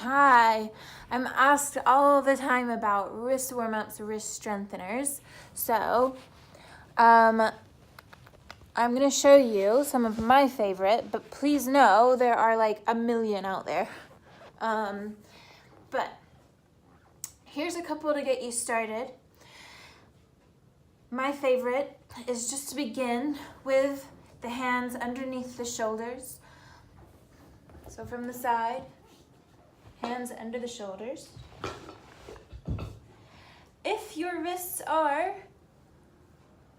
Hi, I'm asked all the time about wrist warm-ups, wrist strengtheners. So, I'm going to show you some of my favorite, but please know there are like a million out there. But here's a couple to get you started. My favorite is just to begin with the hands underneath the shoulders. So from the side, hands under the shoulders. If your wrists are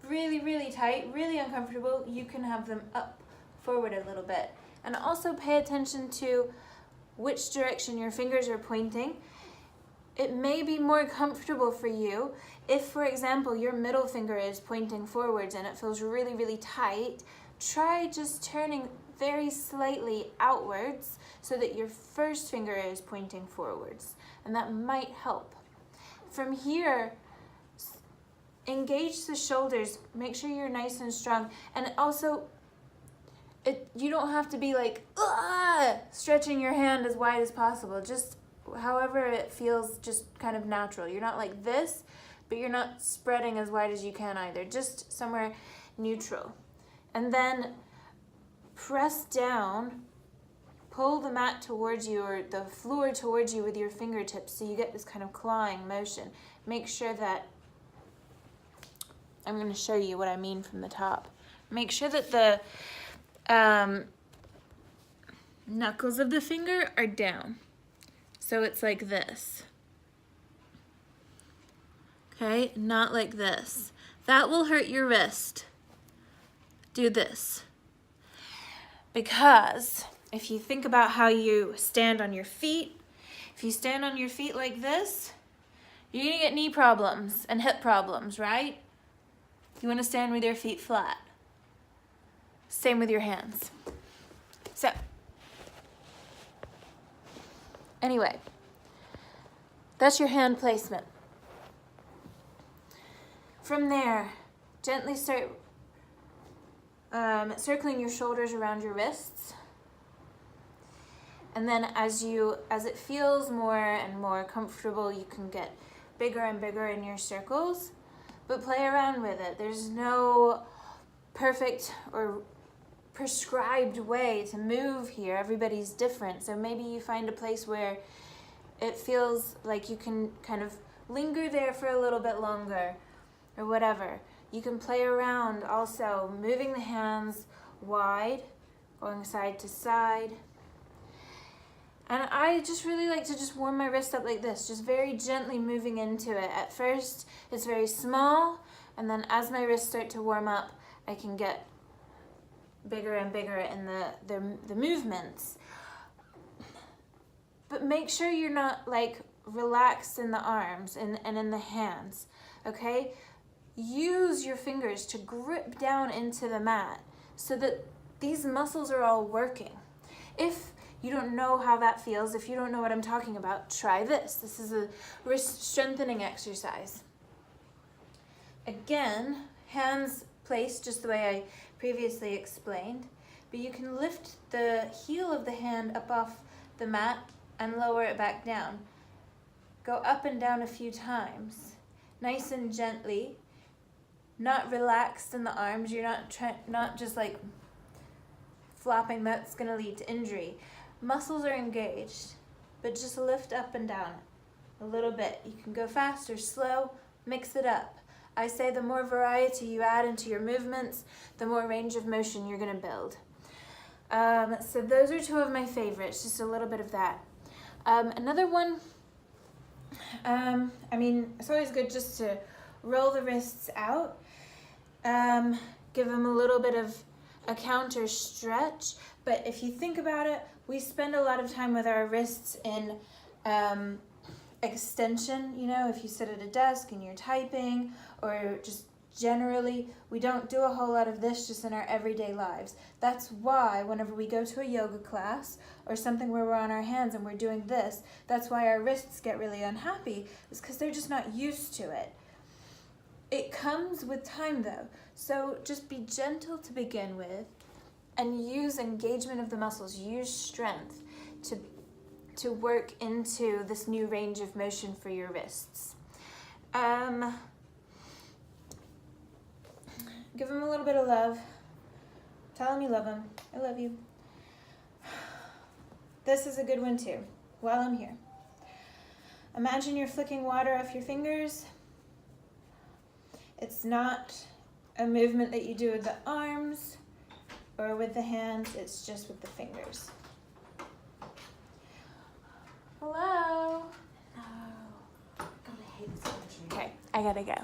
really, really tight, really uncomfortable, you can have them up forward a little bit. And also pay attention to which direction your fingers are pointing. It may be more comfortable for you if, for example, your middle finger is pointing forwards and it feels really, really tight. Try just turning very slightly outwards so that your first finger is pointing forwards, and that might help. From here, engage the shoulders, make sure you're nice and strong, and also you don't have to be like stretching your hand as wide as possible, just however it feels, just kind of natural. You're not like this, but you're not spreading as wide as you can either, just somewhere neutral. And then press down, pull the mat towards you or the floor towards you with your fingertips so you get this kind of clawing motion. Make sure that, I'm going to show you what I mean from the top. Make sure that the knuckles of the finger are down. So it's like this. Okay, not like this. That will hurt your wrist. Do this. Because if you think about how you stand on your feet, if you stand on your feet like this, you're gonna get knee problems and hip problems, right? You wanna stand with your feet flat. Same with your hands. So, anyway, that's your hand placement. From there, gently start circling your shoulders around your wrists. And then as it feels more and more comfortable, you can get bigger and bigger in your circles, but play around with it. There's no perfect or prescribed way to move here. Everybody's different. So maybe you find a place where it feels like you can kind of linger there for a little bit longer or whatever. You can play around also, moving the hands wide, going side to side. And I just really like to just warm my wrist up like this, just very gently moving into it. At first, it's very small, and then as my wrists start to warm up, I can get bigger and bigger in the movements. But make sure you're not like relaxed in the arms and in the hands, okay? Use your fingers to grip down into the mat so that these muscles are all working. If you don't know how that feels, if you don't know what I'm talking about, try this. This is a wrist strengthening exercise. Again, hands placed just the way I previously explained, but you can lift the heel of the hand up off the mat and lower it back down. Go up and down a few times, nice and gently. Not relaxed in the arms. You're not just like flopping. That's going to lead to injury. Muscles are engaged, but just lift up and down a little bit. You can go fast or slow, mix it up. I say the more variety you add into your movements, the more range of motion you're going to build. So those are two of my favorites, just a little bit of that. Another one, it's always good just to roll the wrists out. Give them a little bit of a counter stretch, but if you think about it, we spend a lot of time with our wrists in extension. You know, if you sit at a desk and you're typing, or just generally, we don't do a whole lot of this just in our everyday lives. That's why whenever we go to a yoga class or something where we're on our hands and we're doing this, that's why our wrists get really unhappy, is because they're just not used to it. It comes with time though, so just be gentle to begin with and use engagement of the muscles, use strength to to work into this new range of motion for your wrists. Give them a little bit of love. Tell them you love them. I love you. This is a good one too, while I'm here. Imagine you're flicking water off your fingers. It's not a movement that you do with the arms or with the hands, it's just with the fingers. Hello? No. God, I hate this country. Okay, I gotta go.